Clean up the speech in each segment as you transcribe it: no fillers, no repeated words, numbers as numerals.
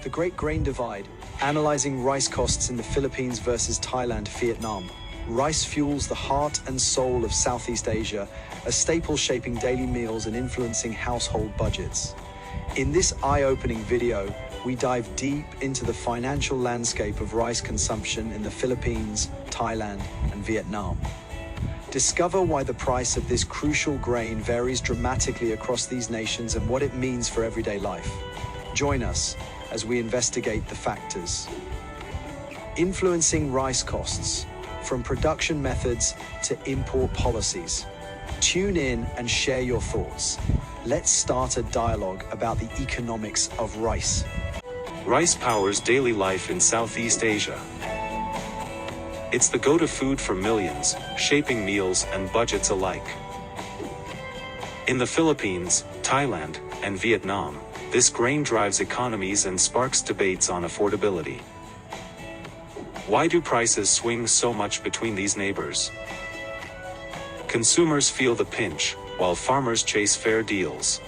The Great Grain Divide, analyzing rice costs in the Philippines versus Thailand, Vietnam. Rice fuels the heart and soul of Southeast Asia, a staple shaping daily meals and influencing household budgets. In this eye-opening video, we dive deep into the financial landscape of rice consumption in the Philippines, Thailand, and Vietnam. Discover why the price of this crucial grain varies dramatically across these nations and what it means for everyday life. Join us as we investigate the factors influencing rice costs, from production methods to import policies. Tune in and share your thoughts. Let's start a dialogue about the economics of rice. Rice powers daily life in Southeast Asia. It's the go-to food for millions, shaping meals and budgets alike. In the Philippines, Thailand, and Vietnam, this grain drives economies and sparks debates on affordability. Why do prices swing so much between these neighbors? Consumers feel the pinch, while farmers chase fair deals.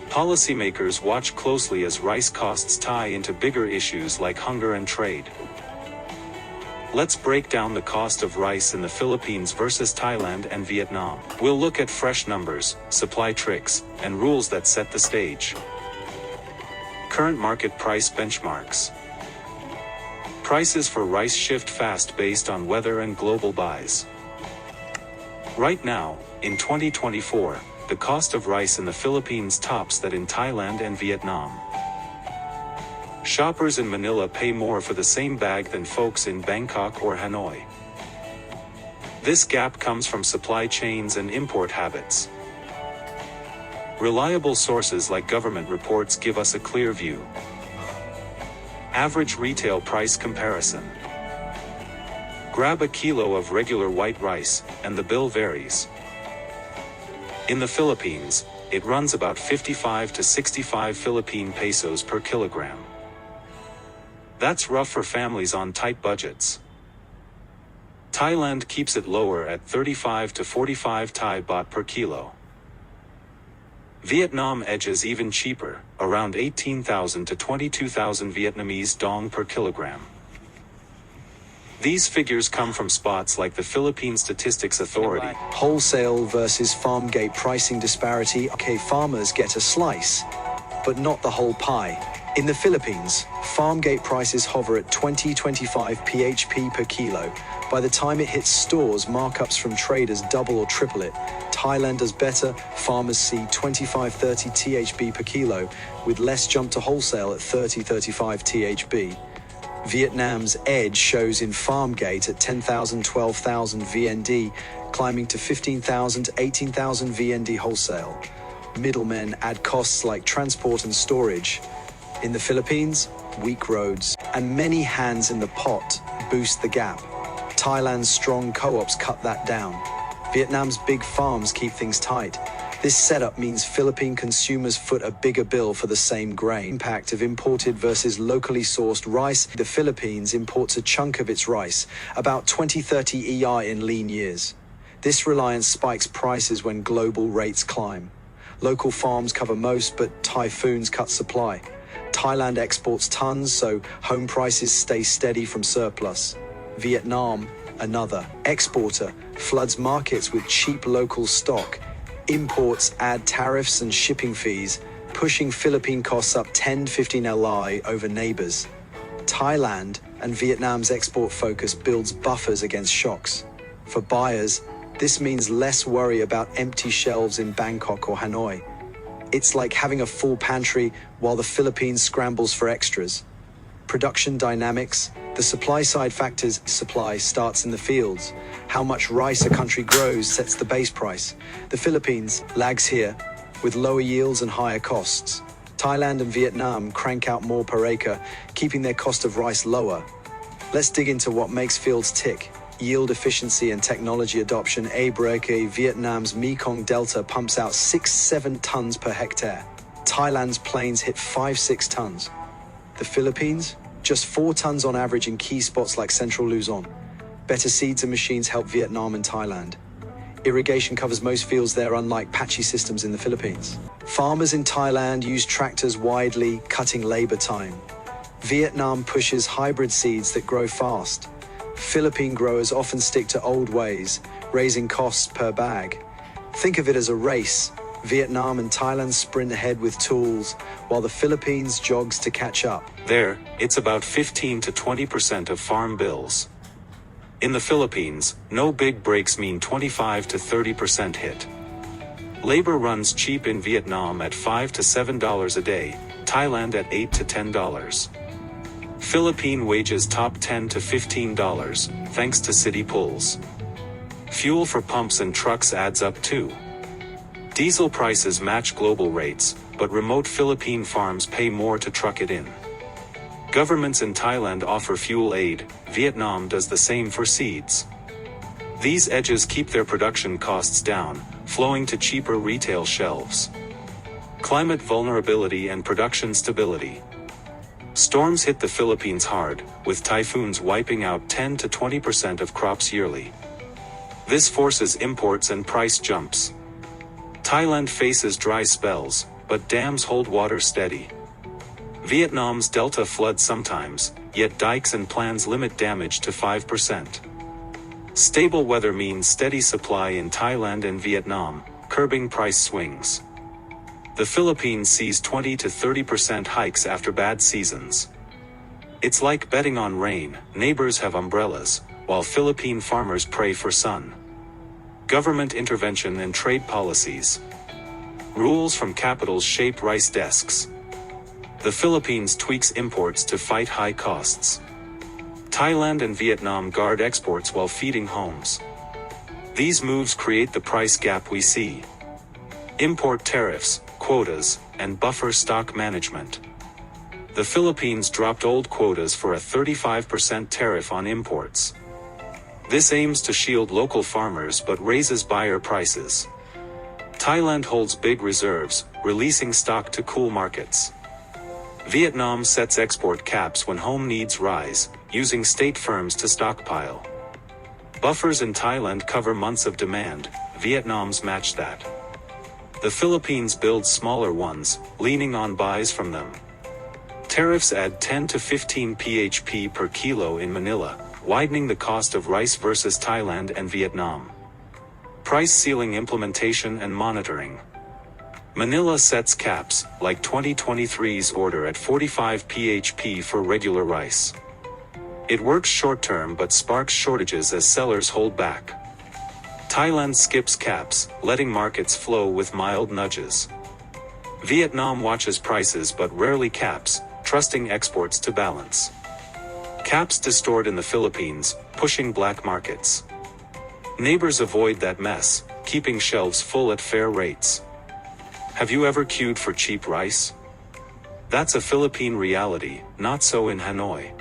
Policymakers watch closely as rice costs tie into bigger issues like hunger and trade. Let's break down the cost of rice in the Philippines versus Thailand and Vietnam. We'll look at fresh numbers, supply tricks, and rules that set the stage. Current market price benchmarks. Prices for rice shift fast based on weather and global buys. Right now, in 2024, the cost of rice in the Philippines tops that in Thailand and Vietnam. Shoppers in Manila pay more for the same bag than folks in Bangkok or Hanoi. This gap comes from supply chains and import habits. Reliable sources like government reports give us a clear view. Average retail price comparison. Grab a kilo of regular white rice, and the bill varies. In the Philippines, it runs about 55 to 65 Philippine pesos per kilogram. That's rough for families on tight budgets. Thailand keeps it lower at 35 to 45 Thai baht per kilo. Vietnam edges even cheaper, around 18,000 to 22,000 Vietnamese dong per kilogram. These figures come from spots like the Philippine Statistics Authority. Wholesale versus farm gate pricing disparity. Okay, farmers get a slice, but not the whole pie. In the Philippines, farm gate prices hover at 20-25 PHP per kilo. By the time it hits stores, markups from traders double or triple it. Thailand does better, farmers see 25-30 THB per kilo, with less jump to wholesale at 30-35 THB. Vietnam's edge shows in farm gate at 10,000-12,000 VND, climbing to 15,000 to 18,000 VND wholesale. Middlemen add costs like transport and storage. In the Philippines, weak roads and many hands in the pot boost the gap. Thailand's strong co-ops cut that down. Vietnam's big farms keep things tight. This setup means Philippine consumers foot a bigger bill for the same grain. Impact of imported versus locally sourced rice. The Philippines imports a chunk of its rice, about 20-30 EI in lean years. This reliance spikes prices when global rates climb. Local farms cover most, but typhoons cut supply. Thailand exports tons, so home prices stay steady from surplus. Vietnam, another exporter, floods markets with cheap local stock. Imports add tariffs and shipping fees, pushing Philippine costs up 10-15 LI over neighbors. Thailand and Vietnam's export focus builds buffers against shocks. For buyers, this means less worry about empty shelves in Bangkok or Hanoi. It's like having a full pantry while the Philippines scrambles for extras. Production dynamics. The supply side factors. Supply starts in the fields. How much rice a country grows sets the base price. The Philippines lags here, with lower yields and higher costs. Thailand and Vietnam crank out more per acre, keeping their cost of rice lower. Let's dig into what makes fields tick. Yield efficiency and technology adoption. Vietnam's Mekong Delta pumps out 6-7 tons per hectare. Thailand's plains hit 5-6 tons. The Philippines, just 4 tons on average in key spots like central Luzon. Better seeds and machines help Vietnam and Thailand. Irrigation covers most fields there, unlike patchy systems in the Philippines. Farmers in Thailand use tractors widely, cutting labor time. Vietnam pushes hybrid seeds that grow fast. Philippine growers often stick to old ways, raising costs per bag. Think of it as a race. Vietnam and Thailand sprint ahead with tools, while the Philippines jogs to catch up. There, it's about 15 to 20% of farm bills. In the Philippines, no big breaks mean 25 to 30% hit. Labor runs cheap in Vietnam at $5 to $7 a day, Thailand at $8 to $10. Philippine wages top $10 to $15, thanks to city pulls. Fuel for pumps and trucks adds up too. Diesel prices match global rates, but remote Philippine farms pay more to truck it in. Governments in Thailand offer fuel aid, Vietnam does the same for seeds. These edges keep their production costs down, flowing to cheaper retail shelves. Climate vulnerability and production stability. Storms hit the Philippines hard, with typhoons wiping out 10 to 20% of crops yearly. This forces imports and price jumps. Thailand faces dry spells, but dams hold water steady. Vietnam's delta floods sometimes, yet dikes and plans limit damage to 5%. Stable weather means steady supply in Thailand and Vietnam, curbing price swings. The Philippines sees 20 to 30% hikes after bad seasons. It's like betting on rain, neighbors have umbrellas, while Philippine farmers pray for sun. Government intervention and trade policies. Rules from capitals shape rice desks. The Philippines tweaks imports to fight high costs. Thailand and Vietnam guard exports while feeding homes. These moves create the price gap we see. Import tariffs, quotas, and buffer stock management. The Philippines dropped old quotas for a 35% tariff on imports. This aims to shield local farmers but raises buyer prices. Thailand holds big reserves, releasing stock to cool markets. Vietnam sets export caps when home needs rise, using state firms to stockpile. Buffers in Thailand cover months of demand, Vietnam's match that. The Philippines builds smaller ones, leaning on buys from them. Tariffs add 10 to 15 php per kilo in Manila, widening the cost of rice versus Thailand and Vietnam. Price ceiling implementation and monitoring. Manila sets caps, like 2023's order at 45 php for regular rice. It works short-term but sparks shortages as sellers hold back. Thailand skips caps, letting markets flow with mild nudges. Vietnam watches prices but rarely caps, trusting exports to balance. Caps distort in the Philippines, pushing black markets. Neighbors avoid that mess, keeping shelves full at fair rates. Have you ever queued for cheap rice? That's a Philippine reality, not so in Hanoi.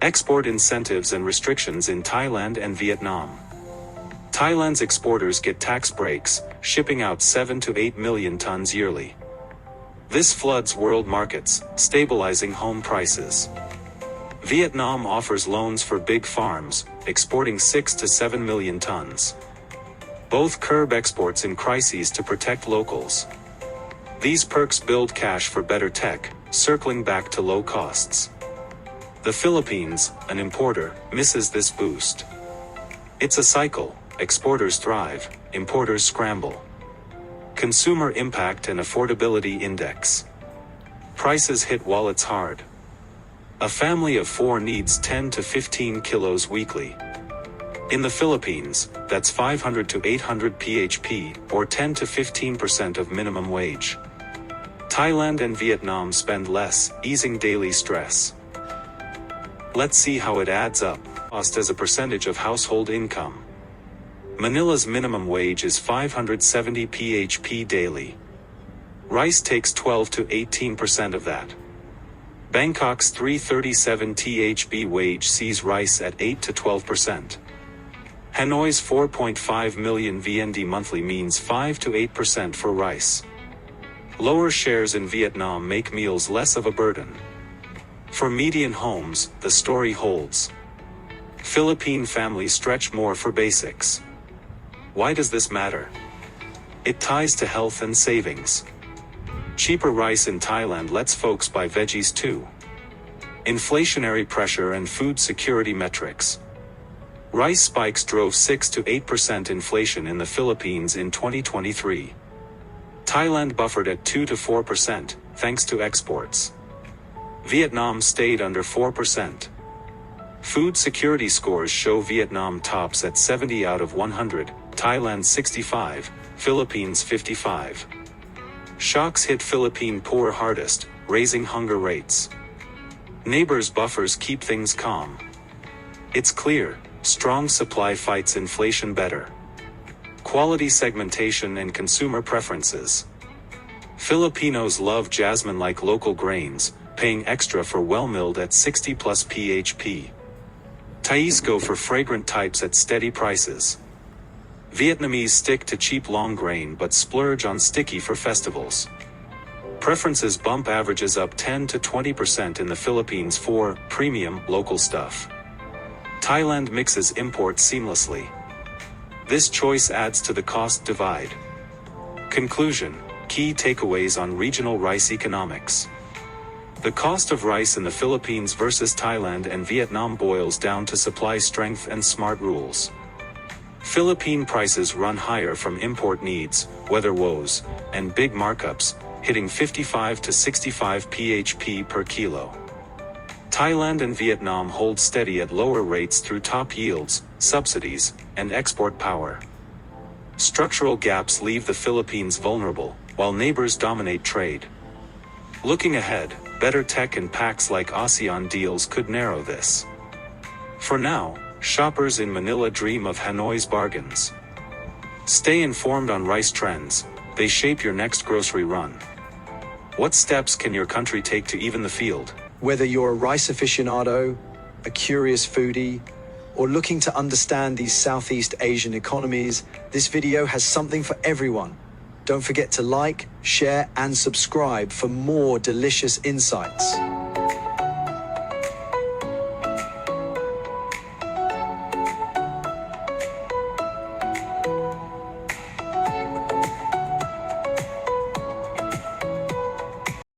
Export incentives and restrictions in Thailand and Vietnam. Thailand's exporters get tax breaks, shipping out 7 to 8 million tons yearly. This floods world markets, stabilizing home prices. Vietnam offers loans for big farms, exporting 6 to 7 million tons. Both curb exports in crises to protect locals. These perks build cash for better tech, circling back to low costs. The Philippines, an importer, misses this boost. It's a cycle, exporters thrive, importers scramble. Consumer impact and affordability index. Prices hit wallets hard. A family of 4 needs 10 to 15 kilos weekly. In the Philippines, that's 500 to 800 php, or 10 to 15% of minimum wage. Thailand and Vietnam spend less, easing daily stress. Let's see how it adds up. Cost as a percentage of household income. Manila's minimum wage is 570 php daily. Rice takes 12 to 18% of that. Bangkok's 337 THB wage sees rice at 8 to 12%. Hanoi's 4.5 million VND monthly means 5 to 8% for rice. Lower shares in Vietnam make meals less of a burden. For median homes, the story holds. Philippine families stretch more for basics. Why does this matter? It ties to health and savings. Cheaper rice in Thailand lets folks buy veggies too. Inflationary pressure and food security metrics. Rice spikes drove 6 to 8% inflation in the Philippines in 2023. Thailand buffered at 2 to 4%, thanks to exports. Vietnam stayed under 4%. Food security scores show Vietnam tops at 70 out of 100, Thailand 65, Philippines 55. Shocks hit Philippine poor hardest, raising hunger rates. Neighbors' buffers keep things calm. It's clear, strong supply fights inflation better. Quality segmentation and consumer preferences. Filipinos love jasmine like local grains, paying extra for well-milled at 60 plus php. Thais go for fragrant types at steady prices. Vietnamese stick to cheap long grain but splurge on sticky for festivals. Preferences bump averages up 10 to 20% in the Philippines for premium local stuff. Thailand mixes imports seamlessly. This choice adds to the cost divide. Conclusion: key takeaways on regional rice economics. The cost of rice in the Philippines versus Thailand and Vietnam boils down to supply strength and smart rules. Philippine prices run higher from import needs, weather woes, and big markups, hitting 55 to 65 php per kilo. Thailand and Vietnam hold steady at lower rates through top yields, subsidies, and export power. Structural gaps leave the Philippines vulnerable, while neighbors dominate trade. Looking ahead, better tech and pacts like ASEAN deals could narrow this. For now, shoppers in Manila dream of Hanoi's bargains. Stay informed on rice trends, they shape your next grocery run. What steps can your country take to even the field? Whether you're a rice aficionado, a curious foodie, or looking to understand these Southeast Asian economies, this video has something for everyone. Don't forget to like, share, and subscribe for more delicious insights.